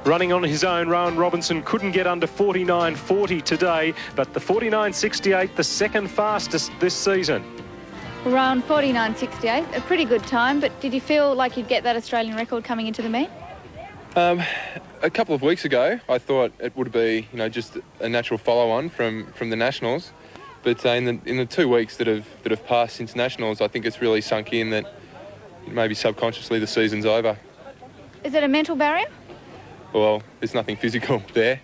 Running on his own, Rowan Robinson couldn't get under 49.40 today, but the 49.68, the second fastest this season. Around 49.68, a pretty good time, but did you feel like you'd get that Australian record coming into the meet? A couple of weeks ago, I thought it would be, just a natural follow-on from the Nationals. But in the 2 weeks that have passed since Nationals, I think it's really sunk in that maybe subconsciously the season's over. Is it a mental barrier? Well, there's nothing physical there.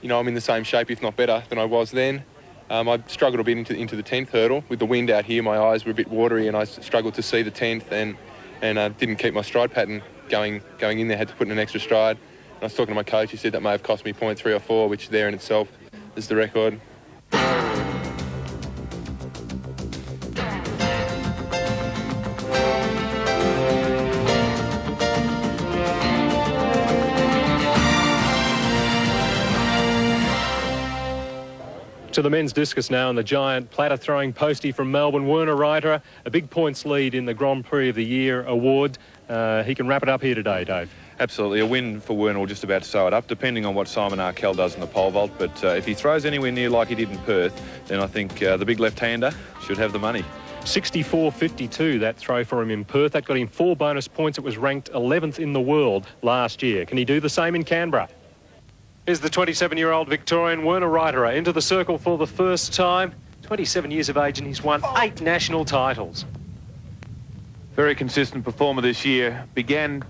You know, I'm in the same shape, if not better, than I was then. I struggled a bit into the 10th hurdle. With the wind out here, my eyes were a bit watery and I struggled to see the 10th and didn't keep my stride pattern going in there, had to put in an extra stride. And I was talking to my coach, he said that may have cost me 0.3 or 4, which there in itself is the record. To the men's discus now, and the giant platter throwing postie from Melbourne, Werner Reiterer, a big points lead in the Grand Prix of the Year award. He can wrap it up here today, Dave. Absolutely, a win for Werner will just about sew it up, depending on what Simon Arkell does in the pole vault. But if he throws anywhere near like he did in Perth, then I think the big left-hander should have the money. 64.52 that throw for him in Perth. That got him 4 bonus points. It was ranked 11th in the world last year. Can he do the same in Canberra? Here's the 27-year-old Victorian Werner Reiterer into the circle for the first time. 27 years of age and he's won 8 national titles. Very consistent performer this year. Began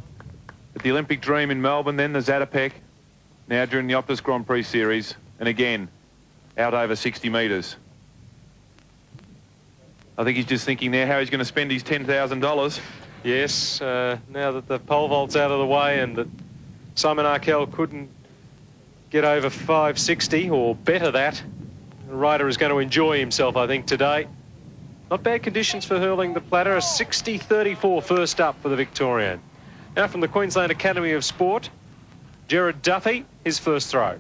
at the Olympic Dream in Melbourne, then the Zatopek, now during the Optus Grand Prix Series, and again, out over 60 metres. I think he's just thinking there how he's going to spend his $10,000. Yes, now that the pole vault's out of the way and that Simon Arkell couldn't get over 560 or better that, the rider is going to enjoy himself, I think, today. Not bad conditions for hurling the platter. A 60.34 first up for the Victorian. Now from the Queensland Academy of Sport, Gerard Duffy, his first throw.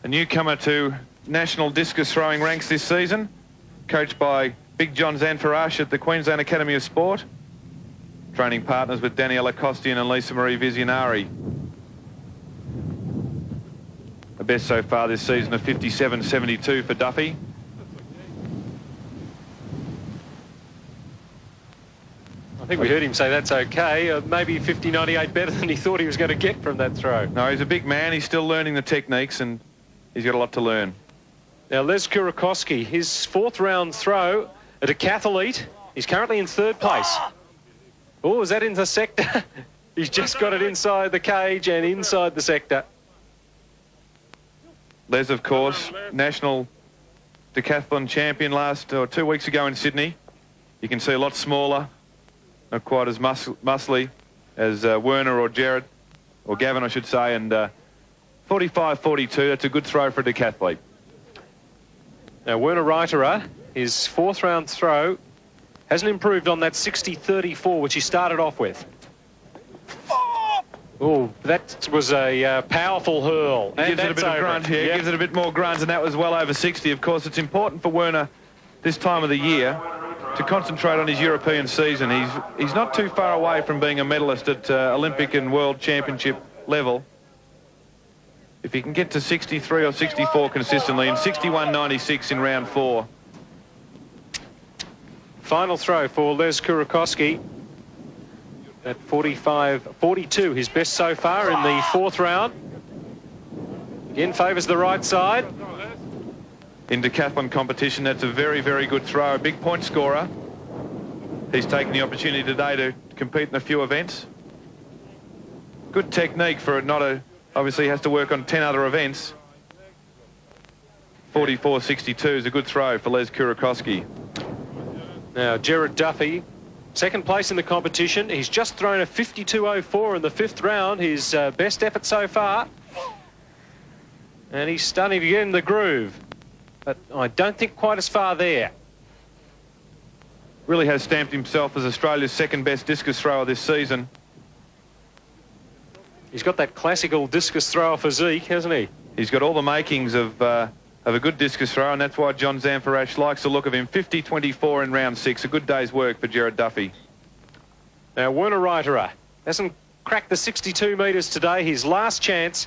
A newcomer to national discus throwing ranks this season, coached by Big John Zanfarash at the Queensland Academy of Sport. Training partners with Daniela Costian and Lisa Marie Visionari. The best so far this season of 57.72 for Duffy. I think we heard him say that's okay. Maybe 50.98 better than he thought he was going to get from that throw. No, he's a big man. He's still learning the techniques and he's got a lot to learn. Now, Les Kurakowski, his 4th round throw, a decathlete. He's currently in 3rd place. Oh, is that in the sector? He's just got it inside the cage and inside the sector. Les, of course, national decathlon champion 2 weeks ago in Sydney. You can see a lot smaller, not quite as muscly as Werner or Gerard, or Gavin, I should say, and 45.42, that's a good throw for a decathlete. Now, Werner Reiterer, his 4th round throw, hasn't improved on that 60.34, which he started off with. Oh, that was a powerful hurl. He gives it a bit of grunt here. Gives it a bit more grunt, and that was well over 60. Of course, it's important for Werner this time of the year to concentrate on his European season. He's not too far away from being a medalist at Olympic and World Championship level. If he can get to 63 or 64 consistently, and 61.96 in round 4. Final throw for Les Kurakowski. At 45.42, his best so far in the 4th round. Again, favours the right side. In decathlon competition, that's a very, very good throw. A big point scorer. He's taken the opportunity today to compete in a few events. Good technique for it, obviously he has to work on 10 other events. 44.62 is a good throw for Les Kurakowski. Now, Gerard Duffy, 2nd place in the competition. He's just thrown a 52.04 in the 5th round, his best effort so far. And he's starting to get in the groove. But I don't think quite as far there. Really has stamped himself as Australia's 2nd best discus thrower this season. He's got that classical discus thrower physique, hasn't he? He's got all the makings of a good discus thrower, and that's why John Zanfarash likes the look of him. 50.24 in round 6. A good day's work for Gerard Duffy. Now, Werner Reiterer hasn't cracked the 62 metres today. His last chance.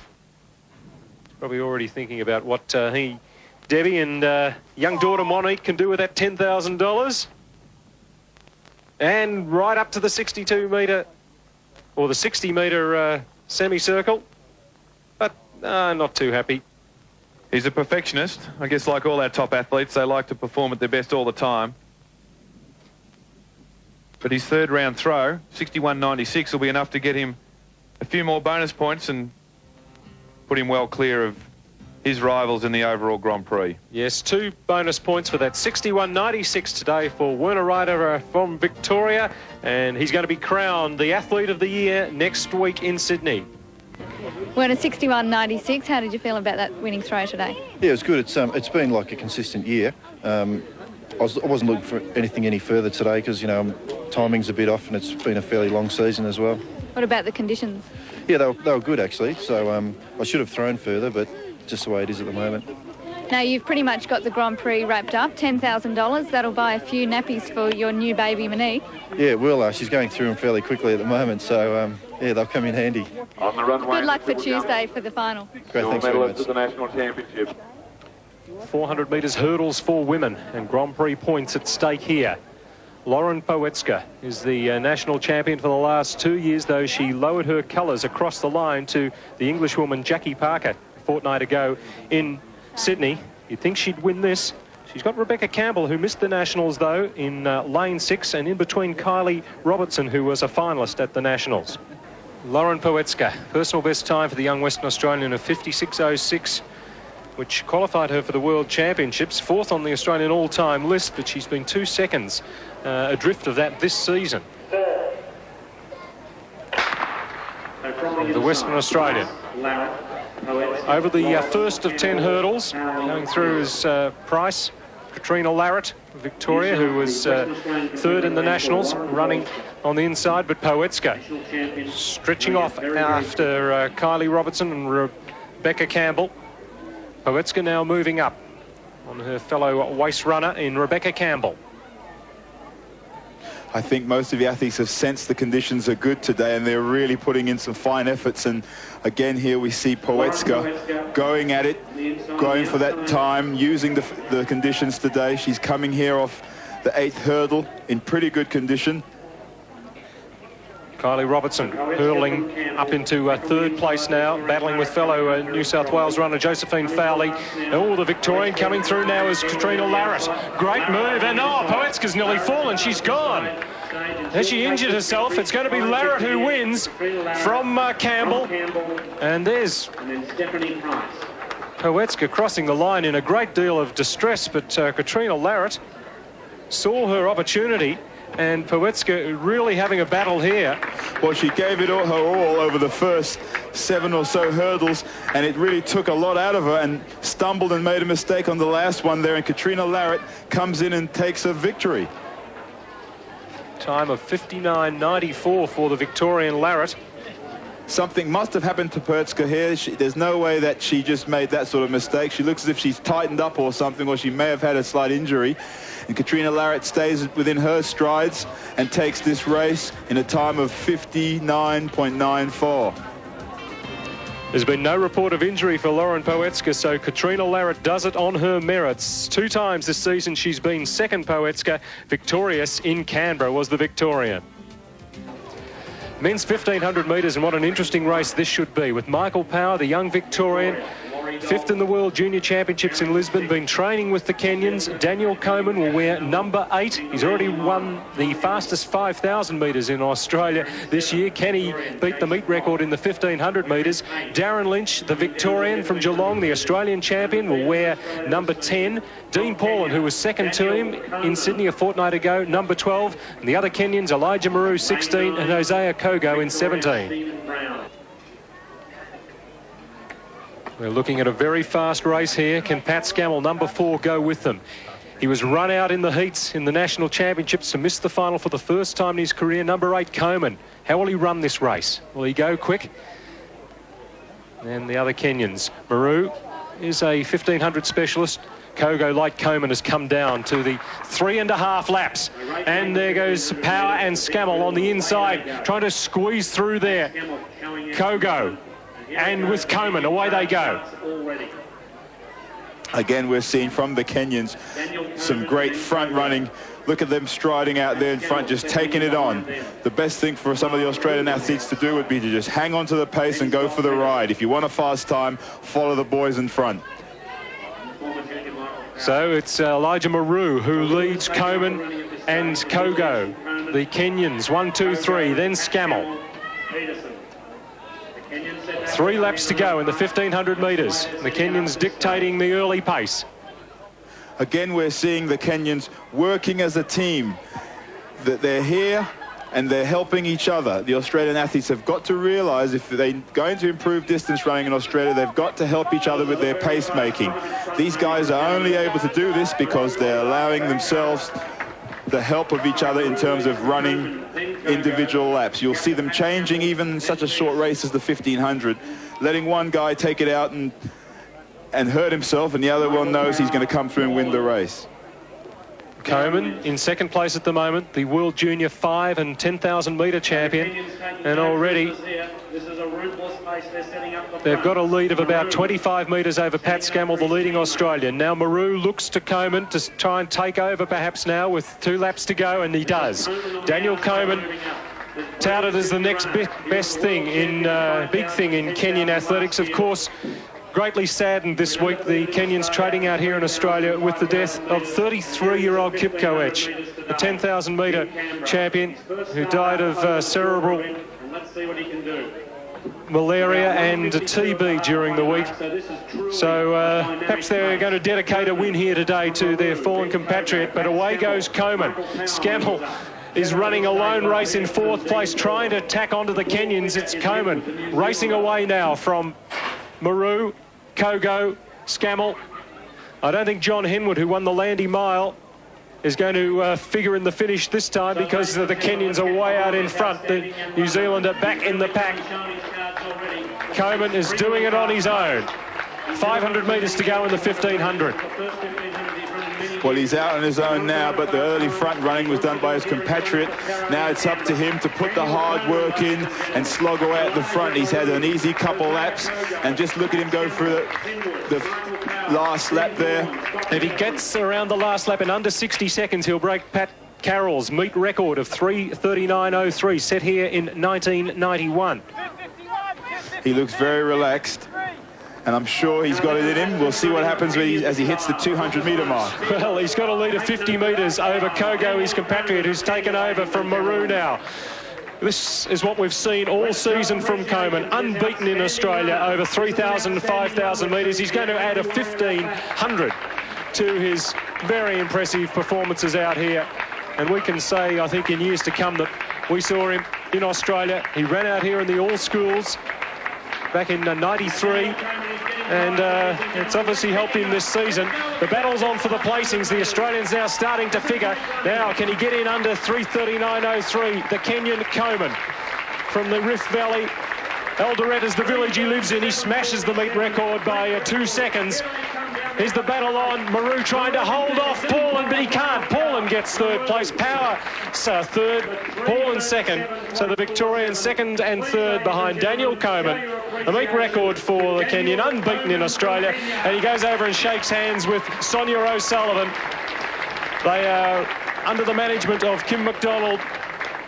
Probably already thinking about what Debbie and young daughter Monique can do with that $10,000. And right up to the 62 metre, or the 60 metre semicircle. But not too happy. He's a perfectionist. I guess like all our top athletes, they like to perform at their best all the time. But his third round throw, 61.96, will be enough to get him a few more bonus points and put him well clear of his rivals in the overall Grand Prix. Yes, 2 bonus points for that 61.96 today for Werner Ryder from Victoria, and he's going to be crowned the Athlete of the Year next week in Sydney. Werner, 61.96. How did you feel about that winning throw today? Yeah, it was good. It's been like a consistent year. I wasn't looking for anything any further today because, you know, timing's a bit off and it's been a fairly long season as well. What about the conditions? Yeah, they were good actually. So I should have thrown further, but just the way it is at the moment. Now, you've pretty much got the Grand Prix wrapped up, $10,000. That'll buy a few nappies for your new baby Monique. Yeah, it will. She's going through them fairly quickly at the moment, so yeah, they'll come in handy. On the runway, good luck for Tuesday for the final. Great, thanks very much. The national championship. 400 metres hurdles for women and Grand Prix points at stake here. Lauren Poetska is the national champion for the last 2 years, though she lowered her colours across the line to the Englishwoman Jackie Parker a fortnight ago in Sydney. You'd think she'd win this. She's got Rebecca Campbell, who missed the Nationals, though, in lane 6, and in between Kylie Robertson, who was a finalist at the Nationals. Lauren Poetska, personal best time for the young Western Australian of 56.06, which qualified her for the World Championships, 4th on the Australian all-time list, but she's been 2 seconds adrift of that this season. The Western Australian. Over the first of 10 hurdles, going through is Price, Katrina Larritt, Victoria, who was 3rd in the Nationals, running on the inside, but Poetska stretching off after Kylie Robertson and Rebecca Campbell. Poetska now moving up on her fellow WAIS runner in Rebecca Campbell. I think most of the athletes have sensed the conditions are good today and they're really putting in some fine efforts. And again, here we see Poetska going at it, going for that time, using the conditions today. She's coming here off the 8th hurdle in pretty good condition. Kylie Robertson hurling up into 3rd place now, battling with fellow New South Wales runner Josephine Fowley. Oh, the Victorian coming through now is Katrina Larritt. Great move, and oh, Poetska's nearly fallen. She's gone. Has she injured herself? It's going to be Larritt who wins from Campbell. And there's Poetska crossing the line in a great deal of distress, but Katrina Larritt saw her opportunity. And Poetska really having a battle here. Well, she gave it her all over the first 7 or so hurdles, and it really took a lot out of her, and stumbled and made a mistake on the last one there, and Katrina Larritt comes in and takes a victory. Time of 59.94 for the Victorian Larritt. Something must have happened to Poetska here. There's no way that she just made that sort of mistake. She looks as if she's tightened up or something, or she may have had a slight injury. And Katrina Larritt stays within her strides and takes this race in a time of 59.94. There's been no report of injury for Lauren Poetska, so Katrina Larritt does it on her merits. 2 times this season she's been second Poetska. Victorious in Canberra was the Victorian. Men's 1,500 metres, and what an interesting race this should be, with Michael Power, the young Victorian, 5th in the World Junior Championships in Lisbon, been training with the Kenyans. Daniel Komen will wear number 8. He's already won the fastest 5,000 metres in Australia this year. Can he beat the meet record in the 1,500 metres? Darren Lynch, the Victorian from Geelong, the Australian champion, will wear number 10. Dean Paulin, who was second to him in Sydney a fortnight ago, number 12. And the other Kenyans, Eliajah Maru, 16, and Hosea Kogo in 17. We're looking at a very fast race here. Can Pat Scammell, number 4, go with them? He was run out in the heats in the National Championships and missed the final for the first time in his career. Number 8, Komen. How will he run this race? Will he go quick? And the other Kenyans. Maru is a 1,500 specialist. Kogo, like Komen, has come down to the 3.5 laps. And there goes Power and Scammell on the inside, trying to squeeze through there. Kogo. And with Komen, away they go. Again, we're seeing from the Kenyans some great front running. Look at them striding out there in front, just taking it on. The best thing for some of the Australian athletes to do would be to just hang on to the pace and go for the ride. If you want a fast time, follow the boys in front. So it's Eliajah Maru who leads Komen and Kogo. the Kenyans. 1, 2, 3, then Scammell. 3 laps to go in the 1,500 metres. The Kenyans dictating the early pace. Again, we're seeing the Kenyans working as a team, that they're here and they're helping each other. The Australian athletes have got to realise if they're going to improve distance running in Australia, they've got to help each other with their pacemaking. These guys are only able to do this because they're allowing themselves the help of each other in terms of running individual laps. You'll see them changing even in such a short race as the 1,500, letting one guy take it out and hurt himself, and the other one knows he's going to come through and win the race. Komen in second place at the moment, the World Junior 5 and 10,000 metre champion, and already they've got a lead of about 25 metres over Pat Scammell, the leading Australian. Now Maru looks to Komen to try and take over perhaps now with 2 laps to go, and he does. Daniel Komen, touted as the next best thing in big thing in Kenyan athletics, of course. Greatly saddened this week, the Kenyans trading out here in Australia with the death of 33-year-old Kip Koech, the 10,000 metre champion who died of cerebral malaria and TB during the week. So perhaps they're going to dedicate a win here today to their fallen compatriot, but away goes Komen. Scammell is running a lone race in 4th place, trying to tack onto the Kenyans. It's Komen racing away now from Maru, Kogo, Scammell. I don't think John Henwood, who won the Landy Mile, is going to figure in the finish this time because the Kenyans are way out in front. The New Zealander back in the pack. Komen is doing it on his own. 500 metres to go in the 1,500. Well, he's out on his own now, but the early front running was done by his compatriot. Now it's up to him to put the hard work in and slog away at the front. He's had an easy couple laps, and just look at him go through the last lap there. If he gets around the last lap in under 60 seconds, he'll break Pat Carroll's meet record of 3:39.03, set here in 1991. He looks very relaxed, and I'm sure he's got it in him. We'll see what happens as he hits the 200-metre mark. Well, he's got a lead of 50 metres over Kogo, his compatriot, who's taken over from Maru now. This is what we've seen all season from Komen, unbeaten in Australia over 3,000 and 5,000 metres. He's going to add a 1,500 to his very impressive performances out here. And we can say, I think, in years to come that we saw him in Australia. He ran out here in the All Schools back in '93, and it's obviously helped him this season. The battle's on for the placings. The Australians now starting to figure. Now, can he get in under 3:39.03? The Kenyan Komen from the Rift Valley. Eldoret is the village he lives in. He smashes the meet record by 2 seconds. Here's the battle on. Maru trying to hold off Paulin, but he can't. Paulin gets 3rd place. Power 3rd, Paulin 2nd. So the Victorian 2nd and 3rd behind Daniel Komen. The meet record for the Kenyan, unbeaten in Australia. And he goes over and shakes hands with Sonia O'Sullivan. They are under the management of Kim McDonald.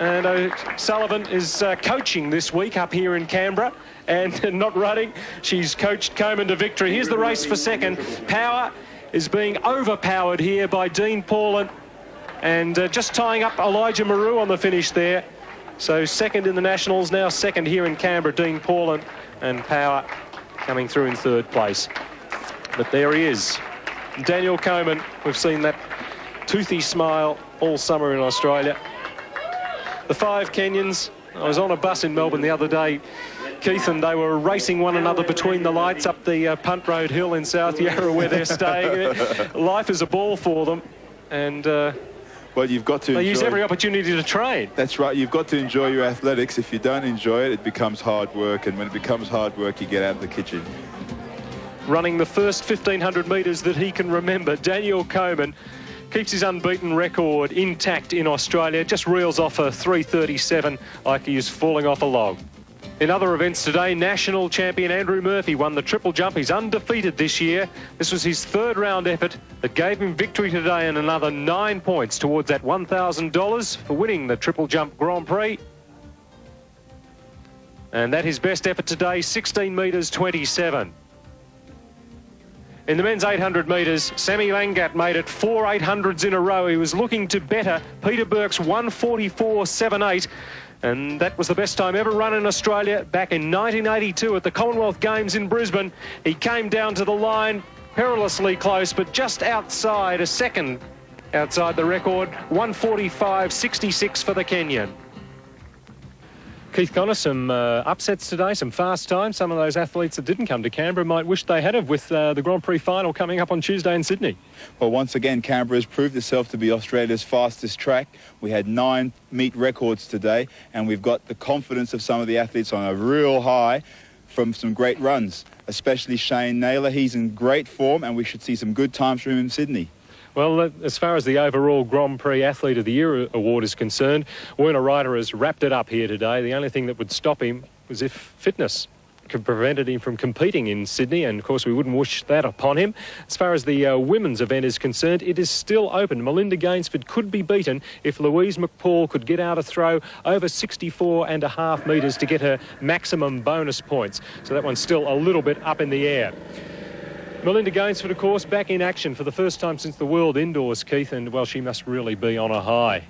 And O'Sullivan is coaching this week up here in Canberra and not running. She's coached Komen to victory. Here's the race for 2nd. Power is being overpowered here by Dean Paulin, and just tying up Eliajah Maru on the finish there. So 2nd in the Nationals, now 2nd here in Canberra, Dean Paulin, and Power coming through in 3rd place. But there he is, Daniel Komen. We've seen that toothy smile all summer in Australia. The 5 Kenyans. I was on a bus in Melbourne the other day, Keith, and they were racing one another between the lights up the Punt Road Hill in South Yarra where they're staying. Life is a ball for them, and well, you've got to they use every opportunity to train. That's right. You've got to enjoy your athletics. If you don't enjoy it, it becomes hard work, and when it becomes hard work, you get out of the kitchen. Running the first 1,500 metres that he can remember, Daniel Komen keeps his unbeaten record intact in Australia, just reels off a 3:37 like he is falling off a log. In other events today, national champion Andrew Murphy won the triple jump. He's undefeated this year. This was his 3rd round effort that gave him victory today and another 9 points towards that $1,000 for winning the triple jump Grand Prix. And that his best effort today, 16 metres 27. In the men's 800 metres, Sammy Langat made it 4 800s in a row. He was looking to better Peter Burke's 1:44.78. And that was the best time ever run in Australia back in 1982 at the Commonwealth Games in Brisbane. He came down to the line perilously close, but just outside, a second outside the record, 1:45.66 for the Kenyan. Keith Connor, some upsets today, some fast times. Some of those athletes that didn't come to Canberra might wish they had have with the Grand Prix final coming up on Tuesday in Sydney. Well, once again, Canberra has proved itself to be Australia's fastest track. We had 9 meet records today, and we've got the confidence of some of the athletes on a real high from some great runs, especially Shane Naylor. He's in great form, and we should see some good times from him in Sydney. Well, as far as the overall Grand Prix Athlete of the Year award is concerned, Werner Ryder has wrapped it up here today. The only thing that would stop him was if fitness prevented him from competing in Sydney, and of course we wouldn't wish that upon him. As far as the women's event is concerned, it is still open. Melinda Gainsford could be beaten if Louise McPaul could get out a throw over 64.5 metres to get her maximum bonus points. So that one's still a little bit up in the air. Melinda Gainsford, of course, back in action for the first time since the World Indoors, Keith, and, well, she must really be on a high.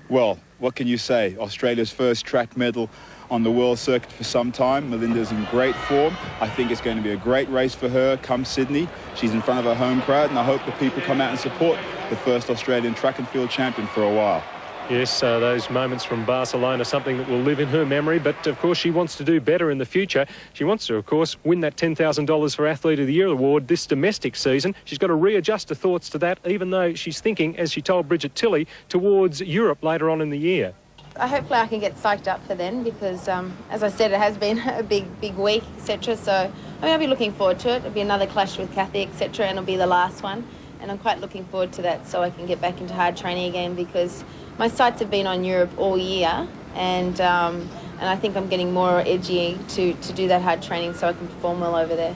Well, what can you say? Australia's first track medal on the world circuit for some time. Melinda's in great form. I think it's going to be a great race for her come Sydney. She's in front of her home crowd, and I hope the people come out and support the first Australian track and field champion for a while. Yes, those moments from Barcelona, something that will live in her memory, but of course she wants to do better in the future. She wants to, of course, win that $10,000 for Athlete of the Year award this domestic season. She's got to readjust her thoughts to that, even though she's thinking, as she told Bridget Tilley, towards Europe later on in the year. Hopefully I can get psyched up for then because, as I said, it has been a big week, etc. So, I mean, I'll be looking forward to it. It'll be another clash with Kathy, etc., and it'll be the last one. And I'm quite looking forward to that so I can get back into hard training again because my sights have been on Europe all year, and I think I'm getting more edgy to do that hard training so I can perform well over there.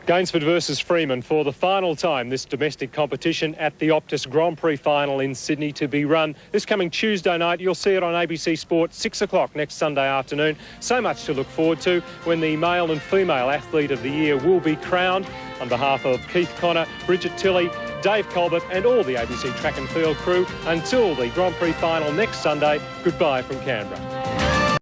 Gainsford versus Freeman for the final time this domestic competition at the Optus Grand Prix final in Sydney to be run this coming Tuesday night. You'll see it on ABC Sport 6 o'clock next Sunday afternoon. So much to look forward to when the male and female Athlete of the Year will be crowned. On behalf of Keith Connor, Bridget Tilley, Dave Colbert and all the ABC Track and Field crew, until the Grand Prix final next Sunday, goodbye from Canberra.